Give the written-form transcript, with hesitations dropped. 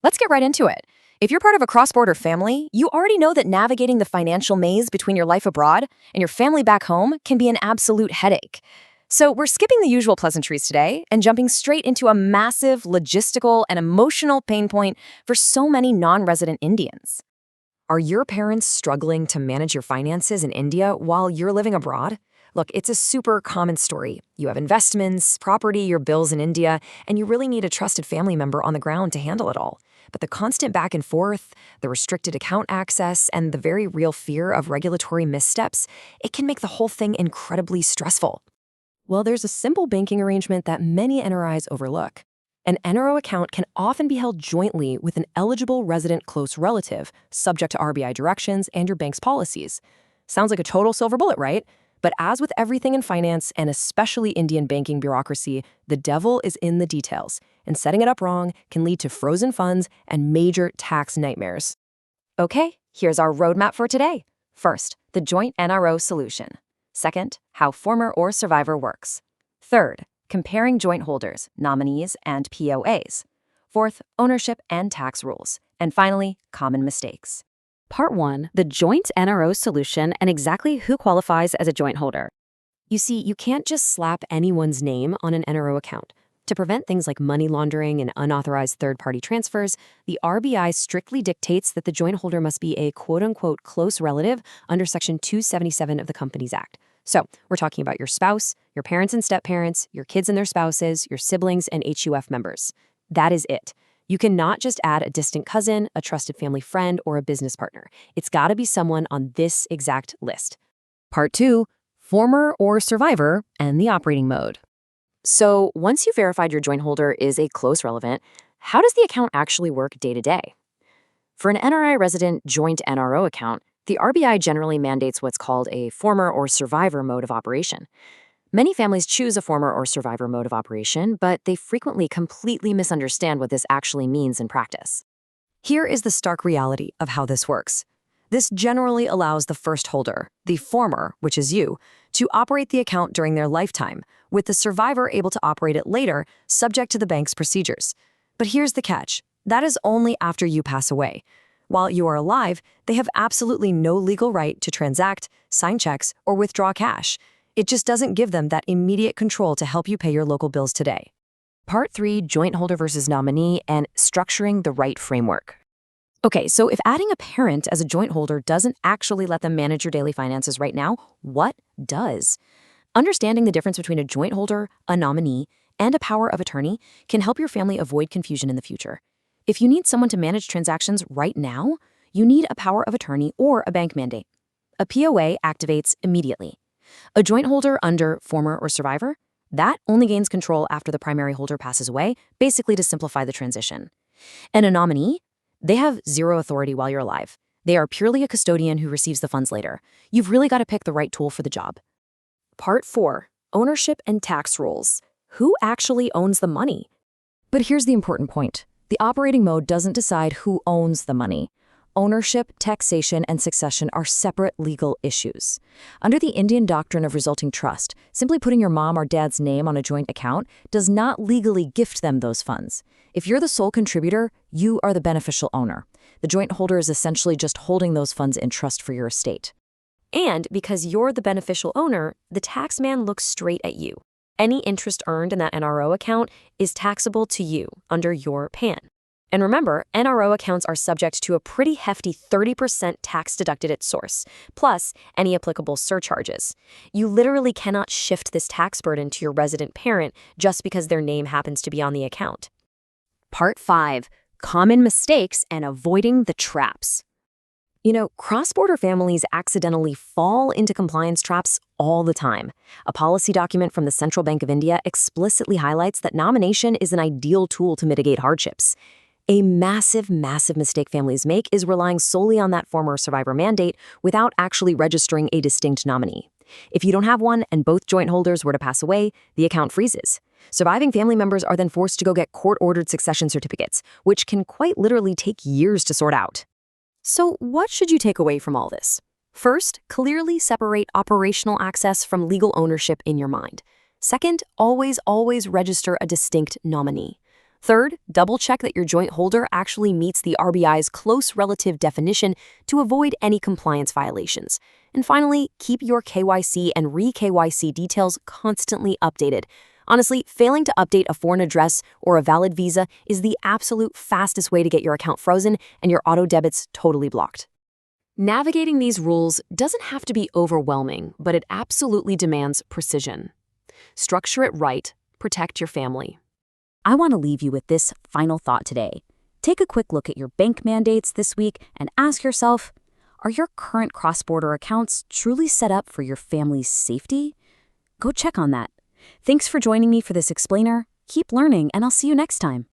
Let's get right into it. If you're part of a cross-border family, you already know that navigating the financial maze between your life abroad and your family back home can be an absolute headache. So we're skipping the usual pleasantries today and jumping straight into a massive logistical and emotional pain point for so many non-resident Indians. Are your parents struggling to manage your finances in India while you're living abroad? Look, it's a super common story. You have investments, property, your bills in India, and you really need a trusted family member on the ground to handle it all. But the constant back and forth, the restricted account access, and the very real fear of regulatory missteps, it can make the whole thing incredibly stressful. Well, there's a simple banking arrangement that many NRIs overlook. An NRO account can often be held jointly with an eligible resident close relative, subject to RBI directions and your bank's policies. Sounds like a total silver bullet, right? But as with everything in finance, and especially Indian banking bureaucracy, the devil is in the details, and setting it up wrong can lead to frozen funds and major tax nightmares. Okay, here's our roadmap for today. First, the joint NRO solution. Second, how former or survivor works. Third, comparing joint holders, nominees, and POAs. Fourth, ownership and tax rules. And finally, common mistakes. Part 1, the joint NRO solution and exactly who qualifies as a joint holder. You see, you can't just slap anyone's name on an NRO account. To prevent things like money laundering and unauthorized third-party transfers, the RBI strictly dictates that the joint holder must be a quote-unquote close relative under Section 277 of the Companies Act. So, we're talking about your spouse, your parents and step-parents, your kids and their spouses, your siblings, and HUF members. That is it. You cannot just add a distant cousin, a trusted family friend, or a business partner. It's got to be someone on this exact list. Part 2, former or survivor and the operating mode. So, once you've verified your joint holder is a close relevant, how does the account actually work day to day? For an NRI resident joint NRO account, the RBI generally mandates what's called a former or survivor mode of operation. Many families choose a former or survivor mode of operation, but they frequently completely misunderstand what this actually means in practice. Here is the stark reality of how this works. This generally allows the first holder, the former, which is you, to operate the account during their lifetime, with the survivor able to operate it later, subject to the bank's procedures. But here's the catch. That is only after you pass away. While you are alive, they have absolutely no legal right to transact, sign checks, or withdraw cash. It just doesn't give them that immediate control to help you pay your local bills today. Part 3, joint holder versus nominee and structuring the right framework. Okay, so if adding a parent as a joint holder doesn't actually let them manage your daily finances right now, what does? Understanding the difference between a joint holder, a nominee, and a power of attorney can help your family avoid confusion in the future. If you need someone to manage transactions right now, you need a power of attorney or a bank mandate. A POA activates immediately. A joint holder under former or survivor, that only gains control after the primary holder passes away, basically to simplify the transition. And a nominee, they have zero authority while you're alive. They are purely a custodian who receives the funds later. You've really got to pick the right tool for the job. Part 4, ownership and tax rules. Who actually owns the money? But here's the important point. The operating mode doesn't decide who owns the money. Ownership, taxation, and succession are separate legal issues. Under the Indian doctrine of resulting trust, simply putting your mom or dad's name on a joint account does not legally gift them those funds. If you're the sole contributor, you are the beneficial owner. The joint holder is essentially just holding those funds in trust for your estate. And because you're the beneficial owner, the tax man looks straight at you. Any interest earned in that NRO account is taxable to you under your PAN. And remember, NRO accounts are subject to a pretty hefty 30% tax deducted at source, plus any applicable surcharges. You literally cannot shift this tax burden to your resident parent just because their name happens to be on the account. Part 5, common mistakes and avoiding the traps. You know, cross-border families accidentally fall into compliance traps all the time. A policy document from the Central Bank of India explicitly highlights that nomination is an ideal tool to mitigate hardships. A massive mistake families make is relying solely on that former survivor mandate without actually registering a distinct nominee. If you don't have one and both joint holders were to pass away, the account freezes. Surviving family members are then forced to go get court-ordered succession certificates, which can quite literally take years to sort out. So what should you take away from all this? First, clearly separate operational access from legal ownership in your mind. Second, always register a distinct nominee. Third, double-check that your joint holder actually meets the RBI's close relative definition to avoid any compliance violations. And finally, keep your KYC and re-KYC details constantly updated. Honestly, failing to update a foreign address or a valid visa is the absolute fastest way to get your account frozen and your auto debits totally blocked. Navigating these rules doesn't have to be overwhelming, but it absolutely demands precision. Structure it right, protect your family. I want to leave you with this final thought today. Take a quick look at your bank mandates this week and ask yourself, are your current cross-border accounts truly set up for your family's safety? Go check on that. Thanks for joining me for this explainer. Keep learning, and I'll see you next time.